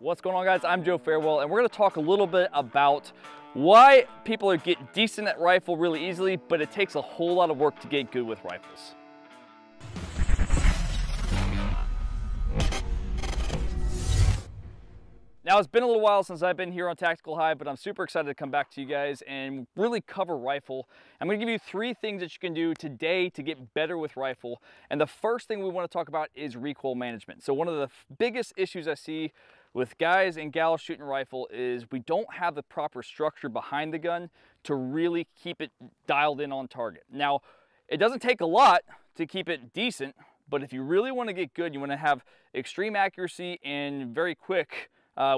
What's going on, guys? I'm Joe Farewell, and we're going to talk a little bit about why people get decent at rifle really easily, but it takes a whole lot of work to get good with rifles. Now, it's been a little while since I've been here on Tactical Hyve, but I'm super excited to come back to you guys and really cover rifle. I'm going to give you 3 things that you can do today to get better with rifle. And the first thing we want to talk about is recoil management. So one of the biggest issues I see with guys and gals shooting rifle is we don't have the proper structure behind the gun to really keep it dialed in on target. Now, it doesn't take a lot to keep it decent, but if you really want to get good, you want to have extreme accuracy and very quick,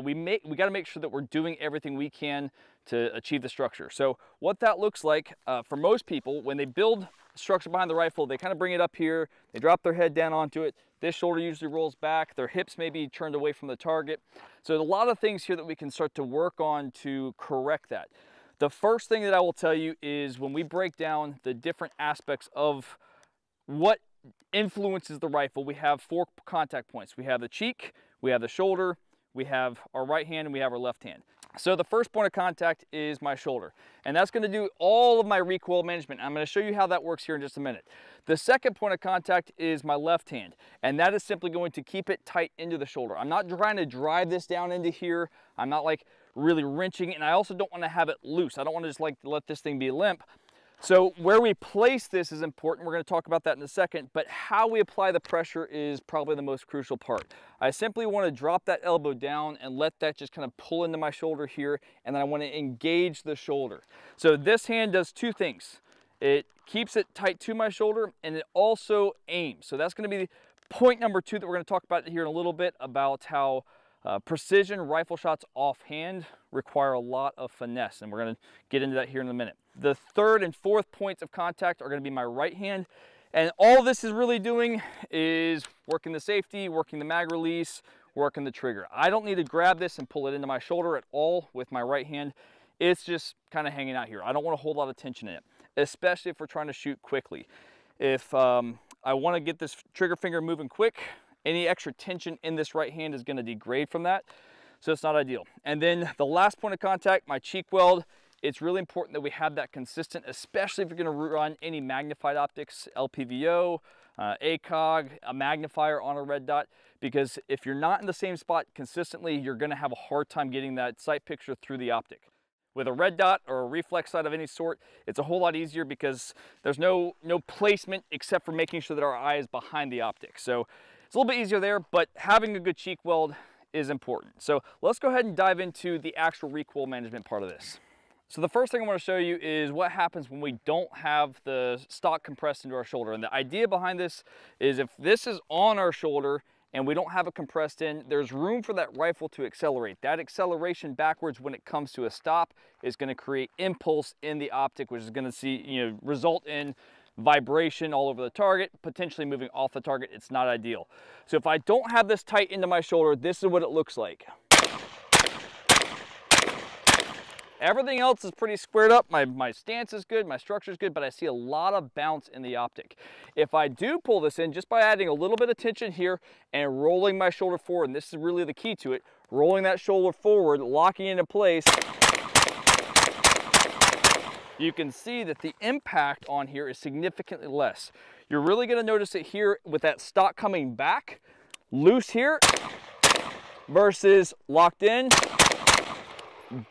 we got to make sure that we're doing everything we can to achieve the structure. So what that looks like for most people, when they build a structure behind the rifle, they kind of bring it up here, they drop their head down onto it, this shoulder usually rolls back, their hips may be turned away from the target. So there's a lot of things here that we can start to work on to correct that. The first thing that I will tell you is when we break down the different aspects of what influences the rifle, we have 4 contact points. We have the cheek, we have the shoulder, we have our right hand, and we have our left hand. So the first point of contact is my shoulder, and that's going to do all of my recoil management. I'm going to show you how that works here in just a minute. The second point of contact is my left hand, and that is simply going to keep it tight into the shoulder. I'm not trying to drive this down into here. I'm not like really wrenching, and I also don't want to have it loose. I don't want to just like let this thing be limp. So where we place this is important. We're going to talk about that in a second, but how we apply the pressure is probably the most crucial part. I simply want to drop that elbow down and let that just kind of pull into my shoulder here, and then I want to engage the shoulder. So this hand does 2 things. It keeps it tight to my shoulder, and it also aims. So that's going to be point number 2 that we're going to talk about here in a little bit, about how precision rifle shots offhand require a lot of finesse, and we're going to get into that here in a minute. The third and fourth points of contact are going to be my right hand, and all this is really doing is working the safety, working the mag release, working the trigger. I don't need to grab this and pull it into my shoulder at all with my right hand. It's just kind of hanging out here. I don't want a whole lot of tension in it, especially if we're trying to shoot quickly. If I want to get this trigger finger moving quick, any extra tension in this right hand is going to degrade from that, so it's not ideal. And then the last point of contact, my cheek weld, it's really important that we have that consistent, especially if you're going to run any magnified optics, LPVO, ACOG, a magnifier on a red dot, because if you're not in the same spot consistently, you're going to have a hard time getting that sight picture through the optic. With a red dot or a reflex sight of any sort, it's a whole lot easier because there's no placement except for making sure that our eye is behind the optic. So it's a little bit easier there, but having a good cheek weld is important. So let's go ahead and dive into the actual recoil management part of this. So the first thing I want to show you is what happens when we don't have the stock compressed into our shoulder. And the idea behind this is if this is on our shoulder and we don't have it compressed in, there's room for that rifle to accelerate. That acceleration backwards when it comes to a stop is going to create impulse in the optic, which is going to result in vibration all over the target, potentially moving off the target. It's not ideal. So if I don't have this tight into my shoulder, this is what it looks like. Everything else is pretty squared up. My stance is good, my structure is good, but I see a lot of bounce in the optic. If I do pull this in just by adding a little bit of tension here and rolling my shoulder forward, and this is really the key to it, rolling that shoulder forward, locking it into place, you can see that the impact on here is significantly less. You're really going to notice it here with that stock coming back, loose here, versus locked in.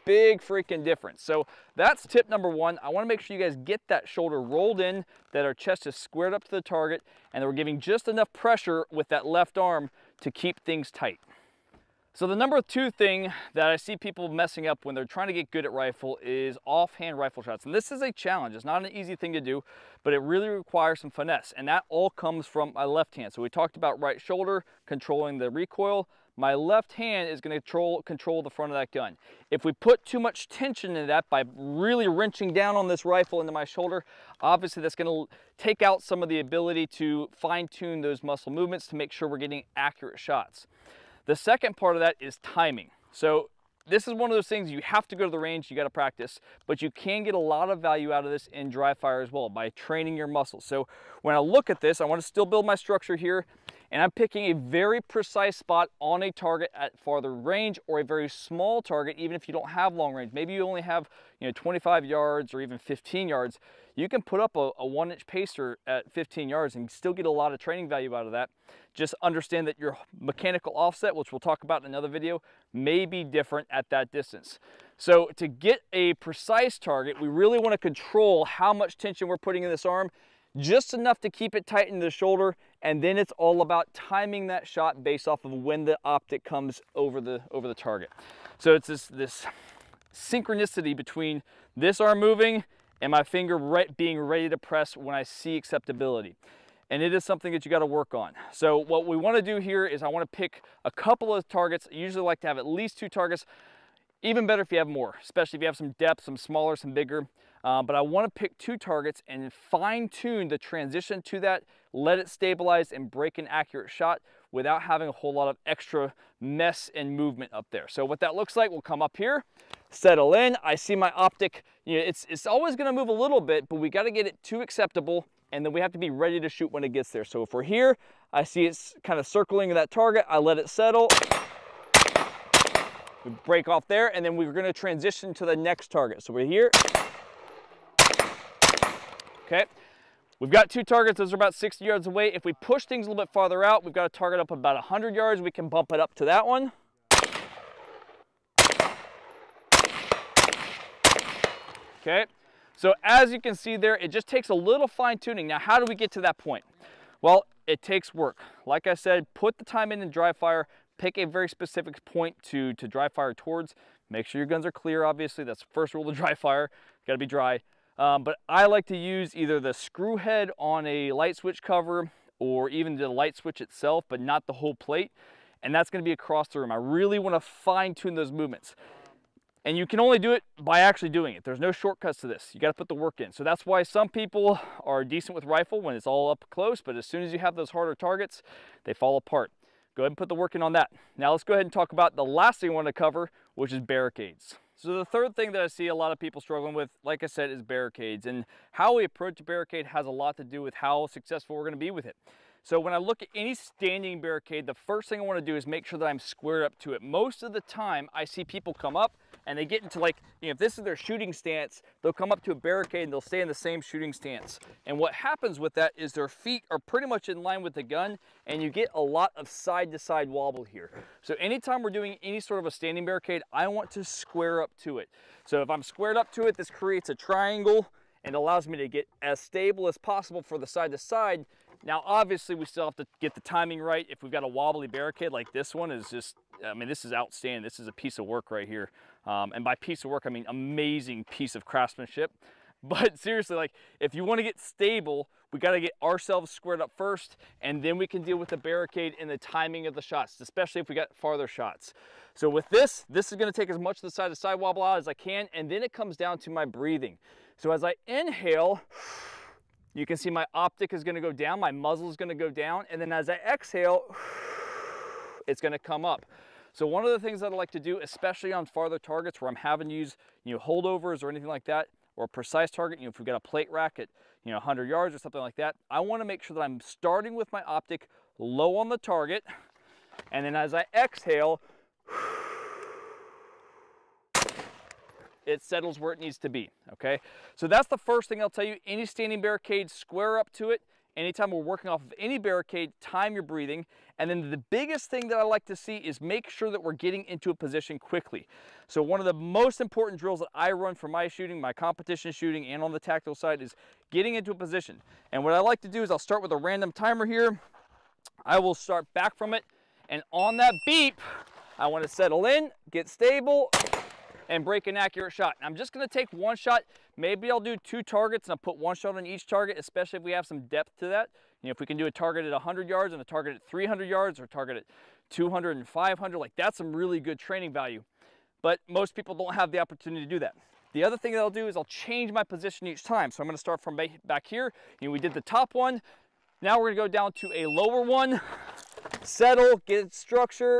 Big freaking difference. So that's tip number 1. I want to make sure you guys get that shoulder rolled in, that our chest is squared up to the target, and that we're giving just enough pressure with that left arm to keep things tight. So the number 2 thing that I see people messing up when they're trying to get good at rifle is offhand rifle shots. And this is a challenge. It's not an easy thing to do, but it really requires some finesse. And that all comes from my left hand. So we talked about right shoulder, controlling the recoil. My left hand is going to control the front of that gun. If we put too much tension in that by really wrenching down on this rifle into my shoulder, obviously that's going to take out some of the ability to fine-tune those muscle movements to make sure we're getting accurate shots. The second part of that is timing. So this is one of those things you have to go to the range, you got to practice, but you can get a lot of value out of this in dry fire as well by training your muscles. So when I look at this, I want to still build my structure here, and I'm picking a very precise spot on a target at farther range, or a very small target, even if you don't have long range. Maybe you only have 25 yards or even 15 yards. You can put up a 1-inch pacer at 15 yards and still get a lot of training value out of that. Just understand that your mechanical offset, which we'll talk about in another video, may be different at that distance. So to get a precise target, we really want to control how much tension we're putting in this arm, just enough to keep it tight in the shoulder, and then it's all about timing that shot based off of when the optic comes over the target. So it's this synchronicity between this arm moving and my finger being ready to press when I see acceptability. And it is something that you got to work on. So what we want to do here is I want to pick a couple of targets. I usually like to have at least 2 targets, even better if you have more, especially if you have some depth, some smaller, some bigger. But I want to pick 2 targets and fine tune the transition to that, let it stabilize and break an accurate shot without having a whole lot of extra mess and movement up there. So what that looks like, we'll come up here, settle in. I see my optic, it's always going to move a little bit, but we got to get it to acceptable, and then we have to be ready to shoot when it gets there. So if we're here, I see it's kind of circling that target, I let it settle. We break off there, and then we're going to transition to the next target. So we're here. Okay, we've got 2 targets. Those are about 60 yards away. If we push things a little bit farther out, we've got a target up about 100 yards. We can bump it up to that one. Okay, so as you can see there, it just takes a little fine tuning. Now, how do we get to that point? Well, it takes work. Like I said, put the time in dry fire. Pick a very specific point to dry fire towards. Make sure your guns are clear, obviously. That's the first rule of dry fire. Got to be dry. But I like to use either the screw head on a light switch cover or even the light switch itself, but not the whole plate. And that's going to be across the room. I really want to fine tune those movements. And you can only do it by actually doing it. There's no shortcuts to this. You got to put the work in. So that's why some people are decent with rifle when it's all up close, but as soon as you have those harder targets, they fall apart. Go ahead and put the work in on that. Now let's go ahead and talk about the last thing I want to cover, which is barricades. So the third thing that I see a lot of people struggling with, like I said, is barricades. And how we approach a barricade has a lot to do with how successful we're going to be with it. So when I look at any standing barricade, the first thing I want to do is make sure that I'm squared up to it. Most of the time, I see people come up and they get into if this is their shooting stance, they'll come up to a barricade and they'll stay in the same shooting stance. And what happens with that is their feet are pretty much in line with the gun, and you get a lot of side-to-side wobble here. So anytime we're doing any sort of a standing barricade, I want to square up to it. So if I'm squared up to it, this creates a triangle and allows me to get as stable as possible for the side-to-side. Now, obviously, we still have to get the timing right. If we've got a wobbly barricade like this one is just, I mean, this is outstanding. This is a piece of work right here. And by piece of work, I mean amazing piece of craftsmanship. But seriously, if you want to get stable, we got to get ourselves squared up first, and then we can deal with the barricade and the timing of the shots, especially if we got farther shots. So with this is going to take as much of the side-to-side wobble out as I can, and then it comes down to my breathing. So as I inhale, you can see my optic is going to go down, my muzzle is going to go down, and then as I exhale, it's going to come up. So one of the things that I like to do, especially on farther targets where I'm having to use holdovers or anything like that, or a precise target, if we've got a plate rack at 100 yards or something like that, I want to make sure that I'm starting with my optic low on the target, and then as I exhale, it settles where it needs to be, okay? So that's the first thing I'll tell you. Any standing barricade, square up to it. Anytime we're working off of any barricade, time your breathing. And then the biggest thing that I like to see is make sure that we're getting into a position quickly. So one of the most important drills that I run for my shooting, my competition shooting, and on the tactical side is getting into a position. And what I like to do is I'll start with a random timer here. I will start back from it. And on that beep, I want to settle in, get stable, and break an accurate shot. And I'm just going to take one shot. Maybe I'll do 2 targets and I'll put 1 shot on each target, especially if we have some depth to that. If we can do a target at 100 yards and a target at 300 yards or a target at 200 and 500, that's some really good training value. But most people don't have the opportunity to do that. The other thing that I'll do is I'll change my position each time. So I'm going to start from back here. We did the top one. Now we're going to go down to a lower one, settle, get structure,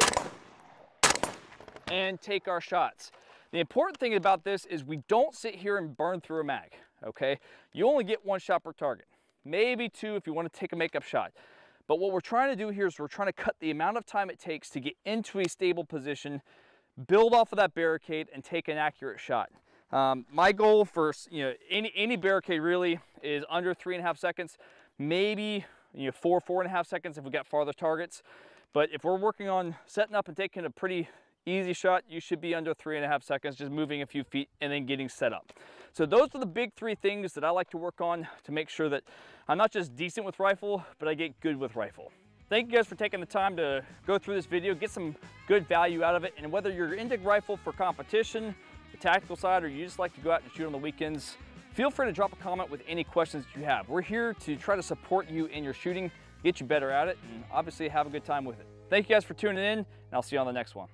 and take our shots. The important thing about this is we don't sit here and burn through a mag, okay? You only get 1 shot per target, maybe 2 if you want to take a makeup shot. But what we're trying to do here is we're trying to cut the amount of time it takes to get into a stable position, build off of that barricade, and take an accurate shot. My goal for any barricade really is under 3.5 seconds, maybe 4.5 seconds if we got farther targets. But if we're working on setting up and taking a pretty easy shot, you should be under 3.5 seconds, just moving a few feet and then getting set up. So those are the big 3 things that I like to work on to make sure that I'm not just decent with rifle, but I get good with rifle. Thank you guys for taking the time to go through this video, get some good value out of it. And whether you're into rifle for competition, the tactical side, or you just like to go out and shoot on the weekends, feel free to drop a comment with any questions that you have. We're here to try to support you in your shooting, get you better at it, and obviously have a good time with it. Thank you guys for tuning in, and I'll see you on the next one.